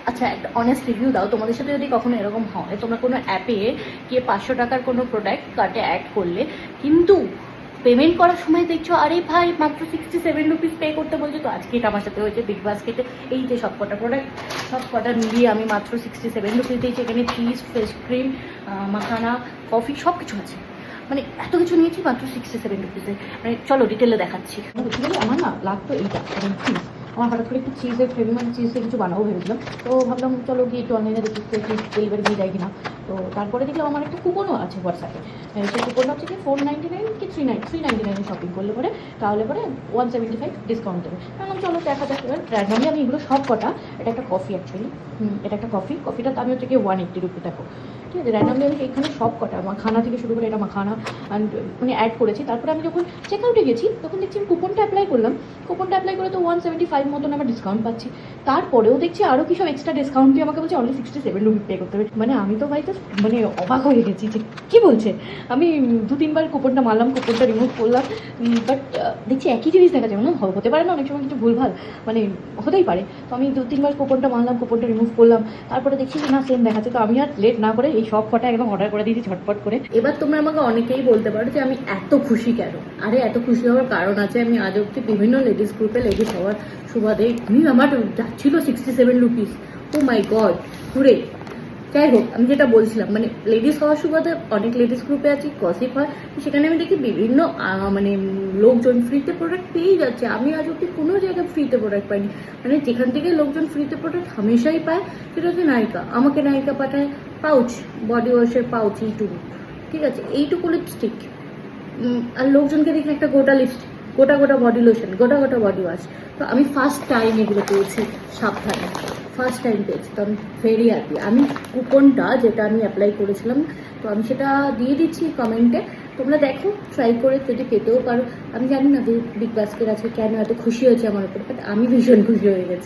আচ্ছা আচ্ছা, একটা অনেস্ট রিভিউ দাও। তোমাদের সাথে যদি কখনো এরকম হয়, তোমরা কোনো অ্যাপে গিয়ে 500 টাকার কোনো প্রোডাক্ট কার্টে অ্যাড করলে, কিন্তু পেমেন্ট করার সময় দেখছো আরে ভাই মাত্র 67 রুপিস পে করতে বলছো। তো আজকে এটা আমার সাথে হয়েছে বিগ বাস্কেটে। এই যে সব কটা প্রোডাক্ট, সব কটা মিলিয়ে আমি মাত্র 67 রুপিস দিয়েছি। এখানে cheese, face cream, makhana, coffee সব কিছু আছে। মানে এত কিছু নিয়েছি মাত্র 67 রুপিসে। মানে চলো ডিটেলে দেখাচ্ছি। বেসিক্যালি আমার না লাগতো এইটা, চিজ। আমার হঠাৎ করে একটু চিজের ফ্লেভার, মানে চিজ দিয়ে কিছু বানাবো ভেবেছিলাম। তো ভাবলাম চলো গিয়ে একটু অনলাইনে দেখি একটু ডেলিভারি দিয়ে যায় কিনা। তো তারপরে দেখলাম আমার একটা কুপনও আছে হোয়াটসঅ্যাপে। সেই কুপনটা হচ্ছে কি 499 কি 399 শপিং করলে পরে, তাহলে পরে 175 ডিসকাউন্ট দেবে। ভাবলাম চলো দেখা যাক। এবার র্যান্ডমলি আমি এগুলো সব কটা, এটা একটা কফি অ্যাকচুয়ালি, এটা একটা কফি, কফিটার দামি হচ্ছে কি 180 রুপি। দেখো ঠিক আছে, র্যান্ডমলি আমি এখানে সব কটা মাখানা থেকে শুরু করে এটা মাখানা অ্যান্ড মানে অ্যাড করেছি। তারপরে আমি যখন চেক আউটে গেছি তখন দেখছি আমি কুপনটা অ্যাপ্লাই করলাম। কুপনটা অ্যাপ্লাই করে তো 175 মতন আমার ডিসকাউন্ট পাচ্ছি। তারপরেও দেখছি আরও কি সব এক্সট্রা ডিসকাউন্ট দিয়ে আমাকে বলছে অনলি 67 রুপি পে করতে হবে। মানে আমি তো ভাই তো মানে অবাক হয়ে গেছি যে কী বলছে। আমি 2-3 বার কুপনটা মারলাম, কুপনটা রিমুভ করলাম, বাট দেখছি একই জিনিস দেখা যায়। মানে হতে পারে না অনেক সময় কিছু ভুলভাল, মানে হতেই পারে। তো আমি 2-3 বার কুপনটা মারলাম, কুপনটা রিমুভ করলাম, তারপরে দেখছি না সেম দেখাচ্ছে। তো আমি আর লেট না করে এই সব কটা একদম অর্ডার করে দিয়েছি ঝটপট করে। এবার তোমরা আমাকে অনেকেই বলতে পারো যে আমি এত খুশি কেন। আরে এত খুশি হওয়ার কারণ আছে। আমি আজ অব্দি বিভিন্ন লেডিস গ্রুপে লেডিস হওয়ার সুবাদে আমার যাচ্ছিল 67 রুপিস। ও মাই গড ঘুরে। যাই হোক, আমি যেটা বলছিলাম, মানে লেডিস হওয়ার সুবাদে অনেক লেডিস গ্রুপে আছি, গসিপ হয়, সেখানে আমি দেখি বিভিন্ন মানে লোকজন ফ্রিতে প্রোডাক্ট পেয়েই যাচ্ছে। আমি আজ অব্দি কোনো জায়গায় ফ্রিতে প্রোডাক্ট পাইনি। মানে যেখান থেকে লোকজন ফ্রিতে প্রোডাক্ট হামেশাই পায় সেটা হচ্ছে নায়িকা। আমাকে নায়িকা পাঠায় পাউচ, বডি ওয়াশের পাউচ, এইটুকু, ঠিক আছে, এইটুকু লিপস্টিক। আর লোকজনকে দেখি একটা গোটা লিপস্টিক, গোটা গোটা বডি লোশন, গোটা গোটা বডি ওয়াশ। তো আমি ফার্স্ট টাইম এগুলো পেয়েছি, সাবধানে ফার্স্ট টাইম পেয়েছি। তো আমি ভেরি হ্যাপি। আমি কুপনটা যেটা আমি অ্যাপ্লাই করেছিলাম, তো আমি সেটা দিয়ে দিচ্ছি কমেন্টে। তোমরা দেখো, ট্রাই করে যদি পেতেও পারো। আমি জানি না যে বিগ বাস্কেট আছে কেন এত খুশি হয়েছে আমার উপর, বাট আমি ভীষণ খুশি হয়ে গেছি।